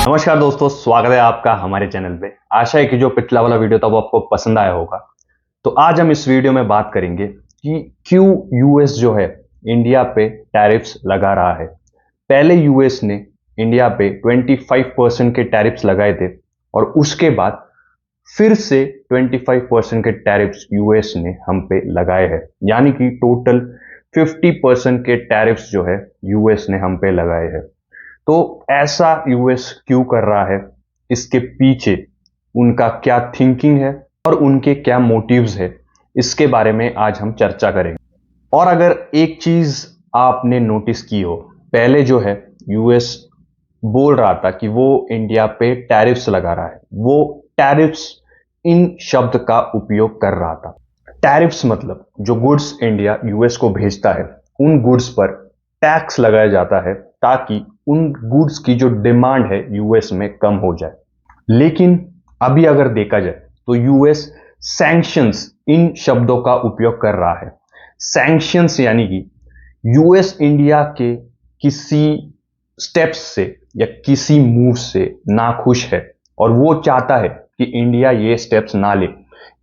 नमस्कार दोस्तों, स्वागत है आपका हमारे चैनल पे। आशा है कि जो पिछला वाला वीडियो था वो आपको पसंद आया होगा। तो आज हम इस वीडियो में बात करेंगे कि क्यों यूएस जो है इंडिया पे टैरिफ्स लगा रहा है। पहले यूएस ने इंडिया पे 25% के टैरिफ्स लगाए थे और उसके बाद फिर से 25% के टैरिफ्स यूएस ने हम पे लगाए हैं, यानी कि टोटल 50% के टैरिफ्स जो है यूएस ने हम पे लगाए हैं। तो ऐसा यूएस क्यों कर रहा है, इसके पीछे उनका क्या थिंकिंग है और उनके क्या मोटिव्स है, इसके बारे में आज हम चर्चा करेंगे। और अगर एक चीज आपने नोटिस की हो, पहले जो है यूएस बोल रहा था कि वो इंडिया पे टैरिफ्स लगा रहा है। वो टैरिफ्स इन शब्द का उपयोग कर रहा था। टैरिफ्स मतलब जो गुड्स इंडिया यूएस को भेजता है उन गुड्स पर टैक्स लगाया जाता है ताकि उन गुड्स की जो डिमांड है यूएस में कम हो जाए। लेकिन अभी अगर देखा जाए तो यूएस सैंक्शंस इन शब्दों का उपयोग कर रहा है। सैंक्शंस यानी कि यूएस इंडिया के किसी स्टेप्स से या किसी मूव से नाखुश है और वो चाहता है कि इंडिया ये स्टेप्स ना ले।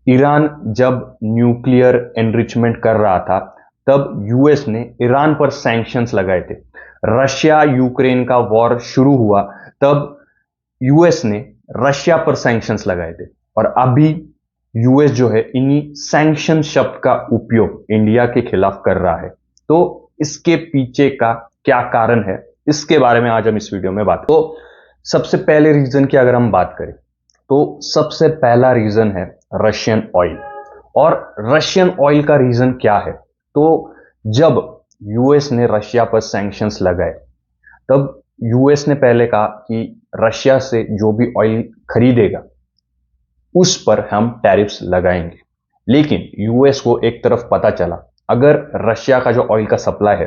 ईरान जब न्यूक्लियर एनरिचमेंट कर रहा था तब यूएस ने ईरान पर सैंक्शंस लगाए थे। रशिया यूक्रेन का वॉर शुरू हुआ तब यूएस ने रशिया पर सैंक्शंस लगाए थे। और अभी यूएस जो है इन्हीं सैंक्शन शब्द का उपयोग इंडिया के खिलाफ कर रहा है। तो इसके पीछे का क्या कारण है, इसके बारे में आज हम इस वीडियो में बात करें। तो सबसे पहले रीजन की अगर हम बात करें तो सबसे पहला रीजन है रशियन ऑयल। और रशियन ऑयल का रीजन क्या है, तो जब यूएस ने रशिया पर सैंक्शंस लगाए तब यूएस ने पहले कहा कि रशिया से जो भी ऑयल खरीदेगा उस पर हम टैरिफ्स लगाएंगे। लेकिन यूएस को एक तरफ पता चला, अगर रशिया का जो ऑयल का सप्लाई है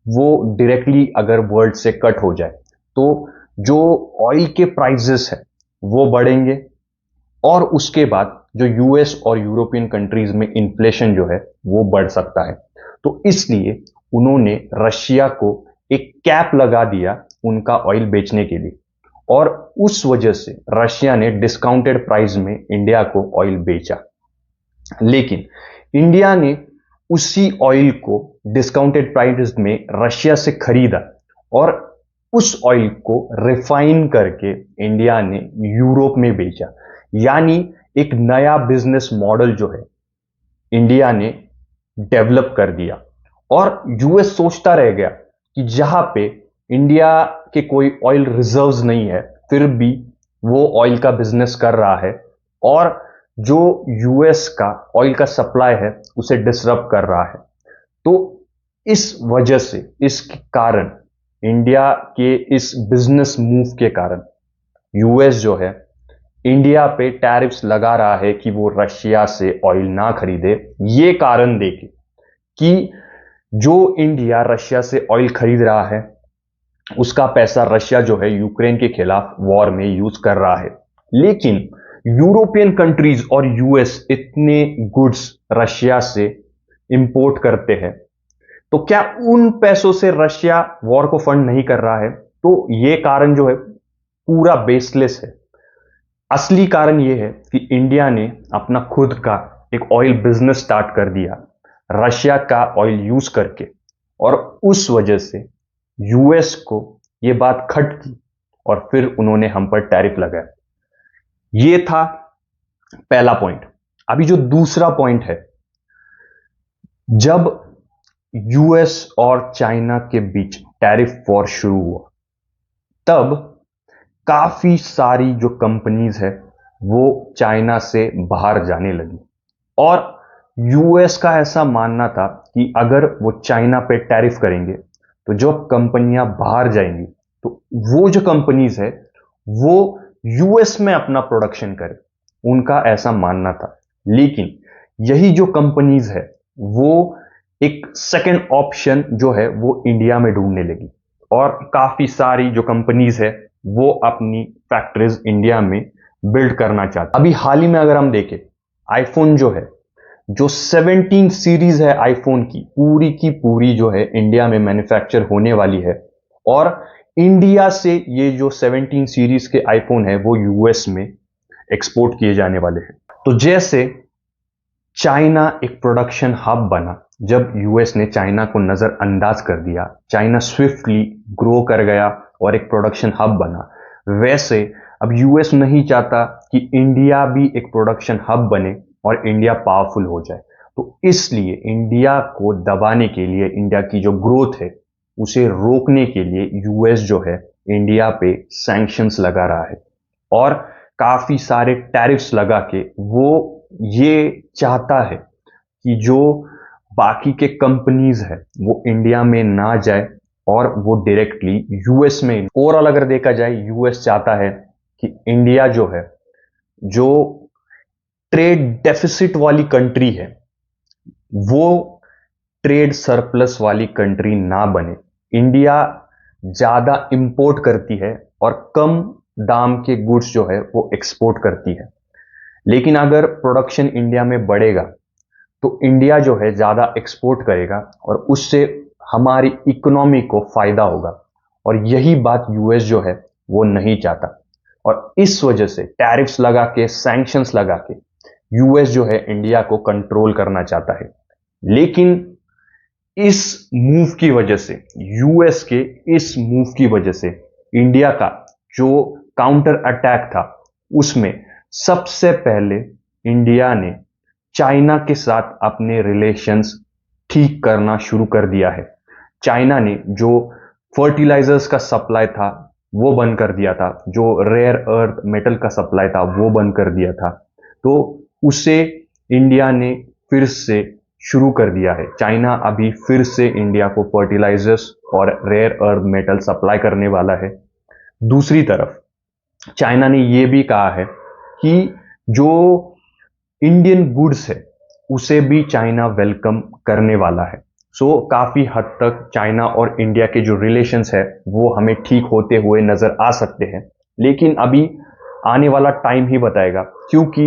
वो डायरेक्टली अगर वर्ल्ड से कट हो जाए तो जो ऑयल के प्राइसेस है वो बढ़ेंगे और उसके बाद जो यूएस और यूरोपियन कंट्रीज में इन्फ्लेशन जो है वो बढ़ सकता है। तो इसलिए उन्होंने रशिया को एक कैप लगा दिया उनका ऑयल बेचने के लिए और उस वजह से रशिया ने डिस्काउंटेड प्राइस में इंडिया को ऑयल बेचा। लेकिन इंडिया ने उसी ऑयल को डिस्काउंटेड प्राइस में रशिया से खरीदा और उस ऑयल को रिफाइन करके इंडिया ने यूरोप में बेचा। यानी एक नया बिजनेस मॉडल जो है इंडिया ने डेवलप कर दिया। और यूएस सोचता रह गया कि जहां पे इंडिया के कोई ऑयल रिजर्व्स नहीं है फिर भी वो ऑयल का बिजनेस कर रहा है और जो यूएस का ऑयल का सप्लाई है उसे डिसरप्ट कर रहा है। तो इस वजह से, इस कारण, इंडिया के इस बिजनेस मूव के कारण यूएस जो है इंडिया पे टैरिफ्स लगा रहा है कि वो रशिया से ऑयल ना खरीदे, ये कारण देके कि जो इंडिया रशिया से ऑयल खरीद रहा है उसका पैसा रशिया जो है यूक्रेन के खिलाफ वॉर में यूज कर रहा है। लेकिन यूरोपियन कंट्रीज और यूएस इतने गुड्स रशिया से इंपोर्ट करते हैं, तो क्या उन पैसों से रशिया वॉर को फंड नहीं कर रहा है? तो ये कारण जो है पूरा बेसलेस है। असली कारण यह है कि इंडिया ने अपना खुद का एक ऑयल बिजनेस स्टार्ट कर दिया रशिया का ऑयल यूज करके और उस वजह से यूएस को यह बात खटकी और फिर उन्होंने हम पर टैरिफ लगाया। यह था पहला पॉइंट। अभी जो दूसरा पॉइंट है, जब यूएस और चाइना के बीच टैरिफ वॉर शुरू हुआ तब काफी सारी जो कंपनीज है वो चाइना से बाहर जाने लगी और यूएस का ऐसा मानना था कि अगर वो चाइना पे टैरिफ करेंगे तो जो कंपनियां बाहर जाएंगी तो वो जो कंपनीज है वो यूएस में अपना प्रोडक्शन करें, उनका ऐसा मानना था। लेकिन यही जो कंपनीज है वो एक सेकेंड ऑप्शन जो है वो इंडिया में ढूंढने लगी और काफी सारी जो कंपनीज है वो अपनी फैक्ट्रीज इंडिया में बिल्ड करना चाहते। अभी हाल ही में अगर हम देखें, आईफोन जो है, जो 17 सीरीज है आईफोन की पूरी जो है इंडिया में मैन्युफैक्चर होने वाली है और इंडिया से ये जो 17 सीरीज के आईफोन है वो यूएस में एक्सपोर्ट किए जाने वाले हैं। तो जैसे चाइना एक प्रोडक्शन हब बना, जब यूएस ने चाइना को नजरअंदाज कर दिया, चाइना स्विफ्टली ग्रो कर गया और एक प्रोडक्शन हब बना, वैसे अब यूएस नहीं चाहता कि इंडिया भी एक प्रोडक्शन हब बने और इंडिया पावरफुल हो जाए। तो इसलिए इंडिया को दबाने के लिए, इंडिया की जो ग्रोथ है उसे रोकने के लिए यूएस जो है इंडिया पे सैंक्शंस लगा रहा है और काफी सारे टैरिफ्स लगा के वो ये चाहता है कि जो बाकी के कंपनीज है वो इंडिया में ना जाए और वो डायरेक्टली यूएस में। ओवरऑल अगर देखा जाए, यूएस चाहता है कि इंडिया जो है, जो ट्रेड डेफिसिट वाली कंट्री है, वो ट्रेड सरप्लस वाली कंट्री ना बने। इंडिया ज्यादा इंपोर्ट करती है और कम दाम के गुड्स जो है वो एक्सपोर्ट करती है, लेकिन अगर प्रोडक्शन इंडिया में बढ़ेगा तो इंडिया जो है ज्यादा एक्सपोर्ट करेगा और उससे हमारी इकोनॉमी को फायदा होगा और यही बात यूएस जो है वो नहीं चाहता। और इस वजह से टैरिफ्स लगा के, सैंक्शंस लगा के यूएस जो है इंडिया को कंट्रोल करना चाहता है। लेकिन इस मूव की वजह से, यूएस के इस मूव की वजह से इंडिया का जो काउंटर अटैक था उसमें सबसे पहले इंडिया ने चाइना के साथ अपने रिलेशंस ठीक करना शुरू कर दिया है। चाइना ने जो फर्टिलाइजर्स का सप्लाई था वो बंद कर दिया था, जो रेयर अर्थ मेटल का सप्लाई था वो बंद कर दिया था, तो उसे इंडिया ने फिर से शुरू कर दिया है। चाइना अभी फिर से इंडिया को फर्टिलाइजर्स और रेयर अर्थ मेटल सप्लाई करने वाला है। दूसरी तरफ चाइना ने यह भी कहा है कि जो इंडियन गुड्स है उसे भी चाइना वेलकम करने वाला है। सो काफी हद तक चाइना और इंडिया के जो रिलेशंस है वो हमें ठीक होते हुए नजर आ सकते हैं, लेकिन अभी आने वाला टाइम ही बताएगा, क्योंकि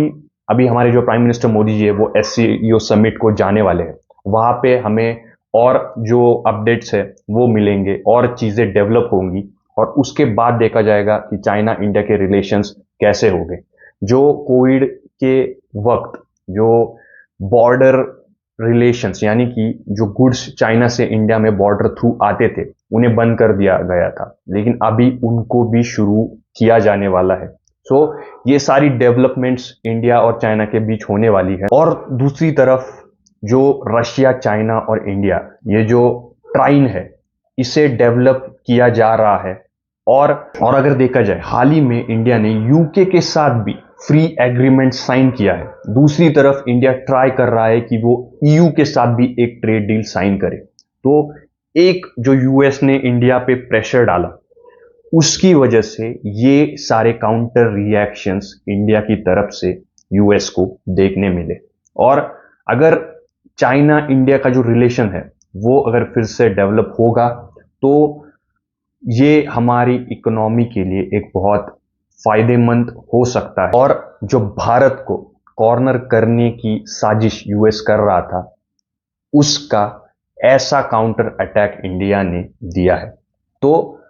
अभी हमारे जो प्राइम मिनिस्टर मोदी जी है वो SCO समिट को जाने वाले हैं। वहां पे हमें और जो अपडेट्स है वो मिलेंगे और चीजें डेवलप होंगी और उसके बाद देखा जाएगा कि चाइना इंडिया के रिलेशंस कैसे होंगे। जो कोविड के वक्त जो बॉर्डर रिलेशंस, यानी कि जो गुड्स चाइना से इंडिया में बॉर्डर थ्रू आते थे उन्हें बंद कर दिया गया था, लेकिन अभी उनको भी शुरू किया जाने वाला है। सो ये सारी डेवलपमेंट्स इंडिया और चाइना के बीच होने वाली है। और दूसरी तरफ जो रशिया, चाइना और इंडिया, ये जो ट्राइन है इसे डेवलप किया जा रहा है। और अगर देखा जाए, हाल ही में इंडिया ने यूके के साथ भी फ्री एग्रीमेंट साइन किया है। दूसरी तरफ इंडिया ट्राई कर रहा है कि वो EU के साथ भी एक ट्रेड डील साइन करे। तो एक जो यूएस ने इंडिया पे प्रेशर डाला उसकी वजह से ये सारे काउंटर रिएक्शंस इंडिया की तरफ से यूएस को देखने मिले। और अगर चाइना इंडिया का जो रिलेशन है वो अगर फिर से डेवलप होगा तो ये हमारी इकोनॉमी के लिए एक बहुत फायदेमंद हो सकता है। और जो भारत को कॉर्नर करने की साजिश यूएस कर रहा था उसका ऐसा काउंटर अटैक इंडिया ने दिया है। तो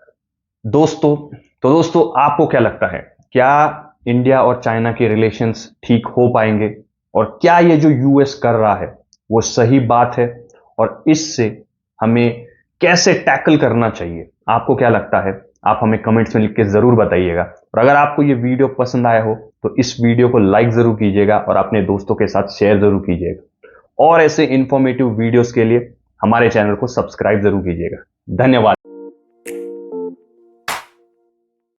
दोस्तों आपको क्या लगता है, क्या इंडिया और चाइना के रिलेशंस ठीक हो पाएंगे और क्या ये जो यूएस कर रहा है वो सही बात है और इससे हमें कैसे टैकल करना चाहिए? आपको क्या लगता है? आप हमें कमेंट्स में लिख के जरूर बताइएगा। और अगर आपको ये वीडियो पसंद आया हो तो इस वीडियो को लाइक जरूर कीजिएगा और अपने दोस्तों के साथ शेयर जरूर कीजिएगा। और ऐसे इंफॉर्मेटिव वीडियोस के लिए हमारे चैनल को सब्सक्राइब जरूर कीजिएगा। धन्यवाद।